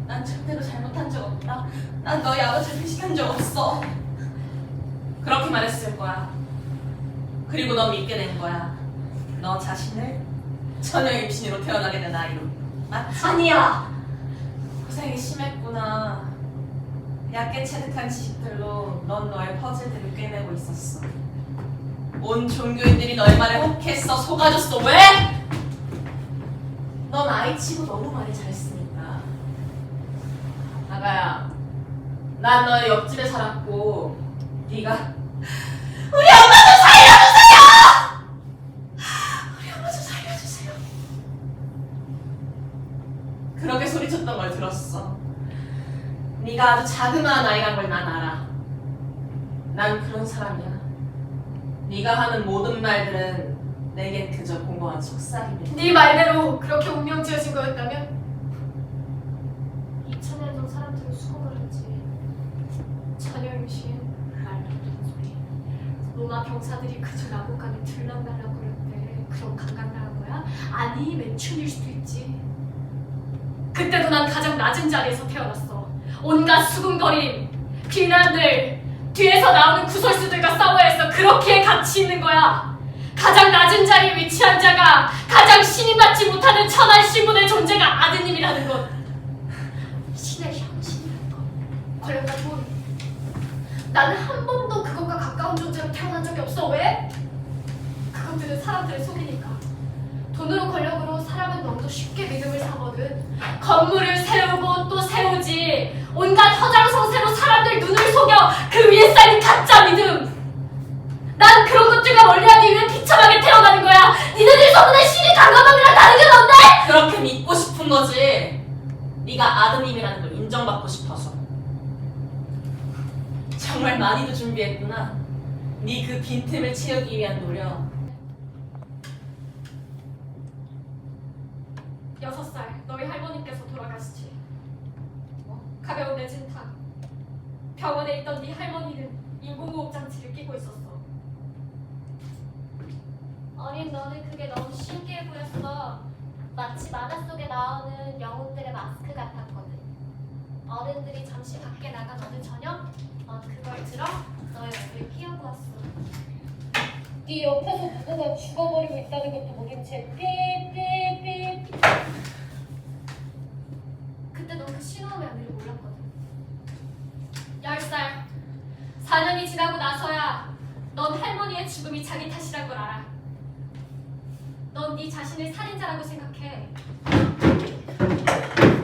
C: 난 절대로 잘못한 적 없다. 난 너희 아버지를 배신한 적 없어. 그렇게 말했을 거야. 그리고 넌 믿게 된 거야. 너 자신을 처녀 임신으로 태어나게 된 아이로. 맞지?
D: 아니야.
C: 고생이 심했구나. 얕게 체득한 지식들로 넌 너의 퍼즐들을 꿰매고 있었어. 온 종교인들이 너의 말에 혹했어. 속아줬어. 왜? 넌 아이치고 너무 말이 잘했으니까. 아가야, 난 너의 옆집에 살았고 네가 우리 엄마 좀 살려주세요! 우리 엄마 좀 살려주세요. 그렇게 소리쳤던 걸 들었어. 네가 아주 자그마한 아이란 걸 난 알아. 난 그런 사람이야. 네가 하는 모든 말들은 내겐 그저 공허한 속삭임이야.
D: 네 말대로 그렇게 운명 지어진 거였다면 2000년 전 사람들은 죽어버렸지. 처녀 임신, 말도 안 되는 소리. 로마 병사들이 그저 나고간을 들락날락 거렸대. 그럼 강간당한 거야? 아니, 매춘일 수도 있지. 그때도 난 가장 낮은 자리에서 태어났어. 온갖 수군거림, 비난들, 뒤에서 나오는 구설수들과 싸워야 해서 그렇게 가치 있는 거야. 가장 낮은 자리에 위치한 자가 가장 신임받지 못하는 천한 신분의 존재가 아드님이라는 것. 신의 형신이라는 것. 권력과 돈. 나는 한 번도 그것과 가까운 존재로 태어난 적이 없어. 왜? 그것들은 사람들을 속이니까. 돈으로 권력으로 사람은 너무도 쉽게 믿음을 사거든. 건물을 세우고 또 세우지. 온갖 허장성세로 사람들 눈을 속여 그 위에 쌓인 가짜 믿음. 난 그런 것들과 멀리하기 위해 비참하게 태어나는 거야. 니네들 소문에 신이 강간범이랑 다른 게 뭔데?
C: 그렇게 믿고 싶은 거지. 네가 아드님이라는 걸 인정받고 싶어서. 정말 많이도 준비했구나. 네 그 빈틈을 채우기 위한 노력.
D: 6살 너희 할머니께서 돌아가시지. 가벼운 뇌진탕. 병원에 있던 네 할머니는 인공호흡 장치를 끼고 있었어. 어린 너는 그게 너무 신기해 보였어. 마치 만화 속에 나오는 영웅들의 마스크 같았거든. 어른들이 잠시 밖에 나간 어느 저녁, 넌 그걸 들어 너의 얼굴에 끼워보았어.
E: 네 옆에서 누군가 죽어버리고 있다는 것도 모른 채 삐삐삐.
D: 그때 넌 그 신호음의 의미를 몰랐거든. 10살, 4년이 지나고 나서야 넌 할머니의 죽음이 자기 탓이란 걸 알아. 넌 네 자신을 살인자라고 생각해.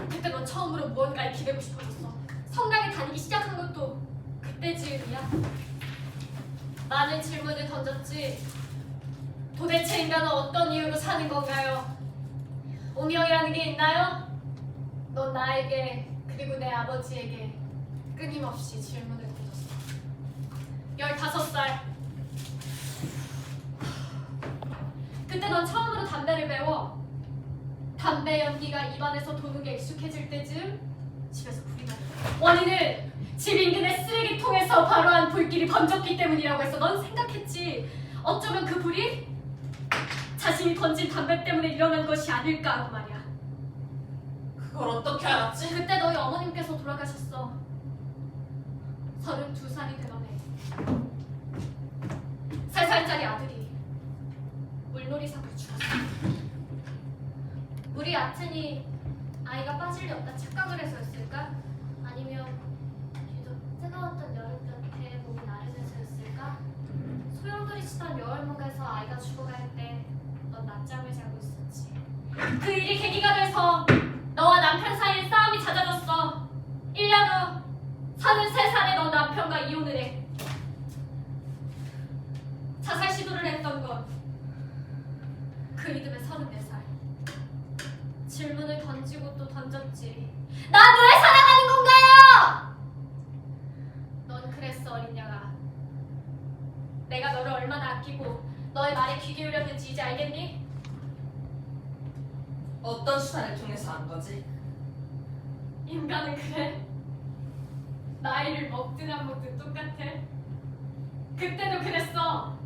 D: 그때 넌 처음으로 무언가에 기대고 싶어졌어. 성당에 다니기 시작한 것도 그때 즈음이야. 많은 질문을 던졌지. 도대체 인간은 어떤 이유로 사는 건가요? 운명이라는 게 있나요? 넌 나에게 그리고 내 아버지에게 끊임없이 질문을 던졌어. 15살. 그때 넌 처음으로 담배를 배워. 담배 연기가 입안에서 도는 게 익숙해질 때쯤 집에서 불이 났다. 원인은 집 인근의 쓰레기통에서 발화한 불길이 번졌기 때문이라고 해서 넌 생각했지. 어쩌면 그 불이 자신이 던진 담배 때문에 일어난 것이 아닐까 하고 말이야.
C: 그걸 어떻게 알았지?
D: 그때 너희 어머님께서 돌아가셨어. 32살이 되던 해. 3살짜리 아들이 물놀이 사고로 죽었어. 물이 얕으니 아이가 빠질 리 없다 착각을 해서였을까? 아니면 유독 뜨거웠던 여름볕에 몸이 나른해서였을까? 소용돌이 치던 여울목에서 아이가 죽어갈 때 넌 낮잠을 자고 있었지. 그 일이 계기가 돼서 너와 남편 사이에 싸움이 잦아졌어. 1년 후 33살에 넌 남편과 이혼을 해. 자살 시도를 했던 건 그 이듬해 34살. 질문을 던지고 또 던졌지. 난 왜 살아가는 건가요? 넌 그랬어, 어린 양아. 내가 너를 얼마나 아끼고 너의 말에 귀 기울였는지 이제 알겠니?
C: 어떤 수단을 통해서 한 거지?
D: 인간은 그래. 나이를 먹든 안 먹든 똑같아. 그때도 그랬어.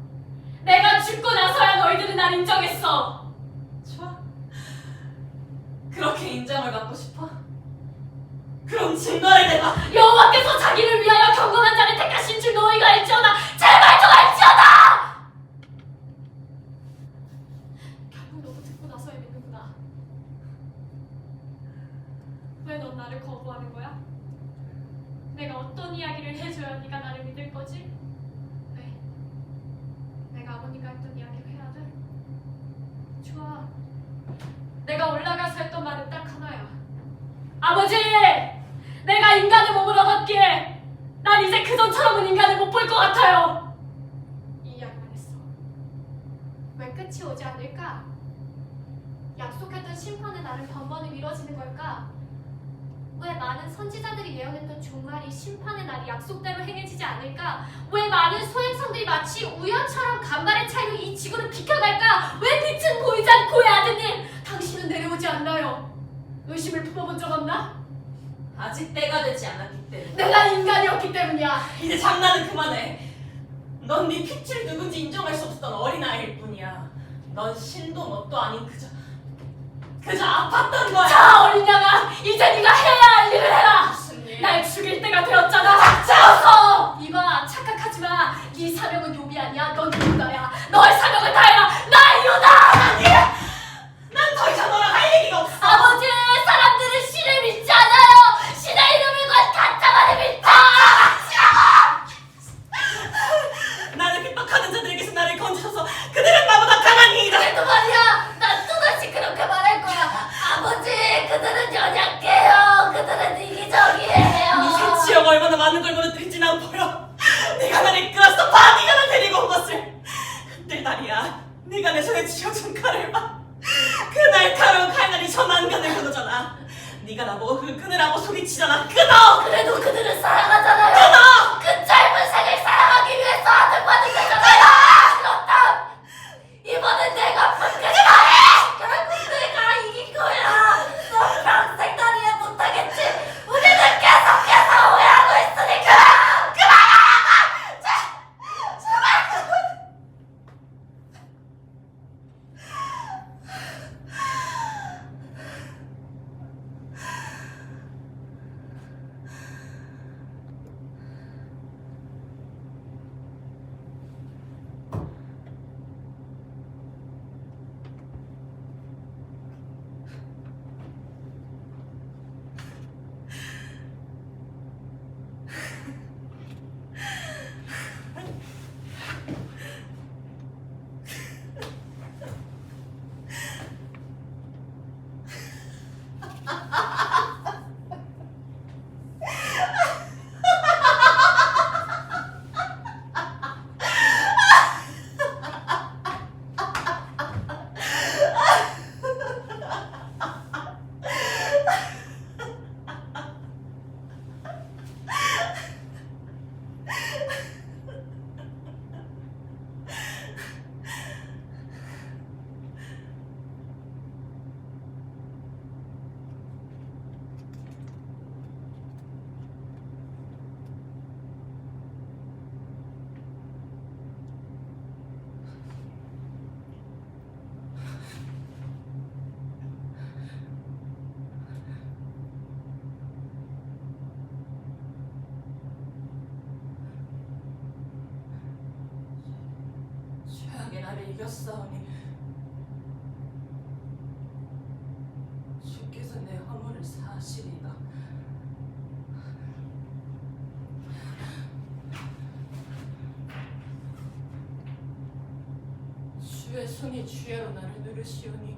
D: 내가 죽고 나서야 너희들은 날 인정했어.
C: 좋아. 그렇게 인정을 받고 싶어? 그럼 증거를 내봐.
D: 여호와께서 자기를 위하여 경건한 자를 택하신 줄 너희가 알지어다. 제발 좀 알지어다. 결국 너도 듣고 나서야 믿는구나. 왜 넌 나를 거부하는 거야? 내가 어떤 이야기를 해줘야 네가 나를 믿을 거지? 왜? 내가 아버님과 했던 이야기를 해야 돼? 좋아. 내가 올라가서 했던 말은 딱 하나야. 아버지! 내가 인간의 몸을 얻었기에 난 이제 그전처럼은 인간을 못 볼 것 같아요. 이 이야기만 했어. 왜 끝이 오지 않을까? 약속했던 심판의 날은 번번이 미뤄지는 걸까? 왜 많은 선지자들이 예언했던 종말이 심판의 날이 약속대로 행해지지 않을까? 왜 많은 소행성들이 마치 우연처럼 간발의 차이로 이 지구를 비켜갈까? 왜 빛은 보이지 않고 왜 아드님 당신은 내려오지 않나요? 의심을 품어본 적 없나?
C: 아직 때가 되지 않았기 때문에.
D: 내가 인간이었기 때문이야.
C: 이제 장난은 그만해. 넌 네 핏줄 누군지 인정할 수 없었던 어린아이일 뿐이야. 넌 신도 뭣도 아닌 그저 아팠던 거야.
D: 자, 어린 양아, 이제 네가 해야 할 일을 해라.
C: 무슨 일?
D: 날 죽일 때가 되었잖아. 닥쳐서! 이봐, 착각하지 마. 네 사명은 욥이 아니야. 넌 유다야. 너의 사명을 다해라. 나 유다!
C: 아니야. 난 더 이상 너랑 할 얘기가 없어.
D: 아버지, 사람들은 신을 믿지 않아요. 신의 이름을 건 가짜만을 믿다.
C: 나는 핍박하는 자들에게서 나를 건지셔서 그들은 나보다 강한 이이다.
D: 그래도 말이야, 난 또다시 그렇게 말할 거야. 아버지, 그들은 연약해요. 그들은 이기적이에요.
C: 네 생치력 얼마나 많은 걸 무너뜨린지 난 보여. 네가 나를 이끌었어. 봐, 네가 날 데리고 온 것을. 그때 날이야. 네가 내 손에 쥐어준 칼을 봐. 그 날카로운 칼날이 저 난간을 끊어잖아. 네가 나보고 그걸 끊으라고 소리치잖아. 끊어!
D: 그래도 그들은 사랑하잖아요.
C: 끊어!
D: 그 짧은 생을 사랑하기 위해서 아들받은 거잖아요. 그렇다. 이번엔 내가 끝까지 말해. 결국 내가 이긴 거야. 너 평생 날 이해 못하겠지. 우리는 계속해서 오해하고 있으니까.
C: 죄악이 나를 이겼사오니 주께서 내 허물을 사하시리이다. 주의 손이 주야로 나를 누르시오니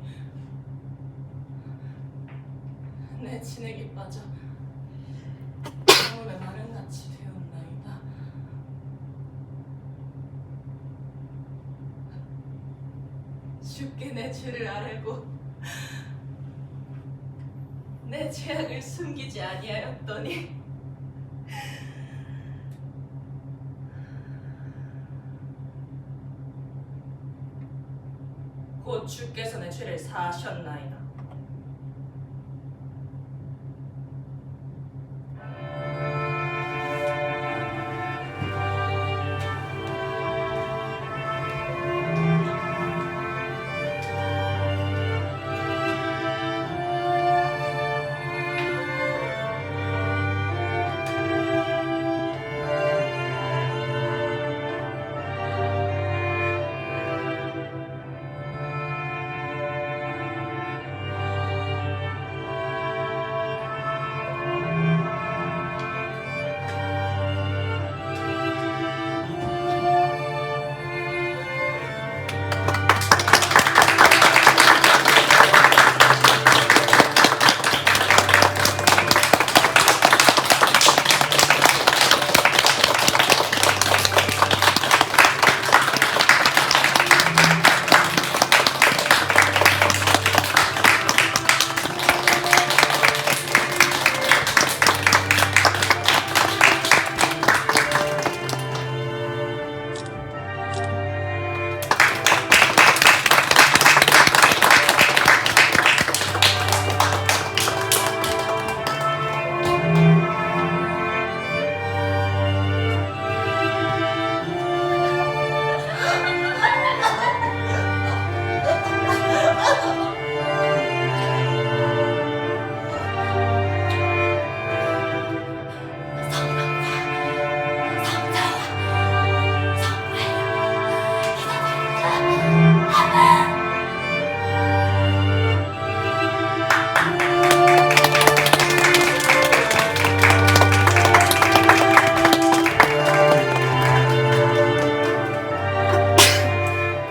C: 내 진액이 빠져 몸에 마른같이 되었나이다. 주께 내 죄를 아뢰고 내 죄악을 숨기지 아니하였더니 곧 주께서 내 죄를 사하셨나이다.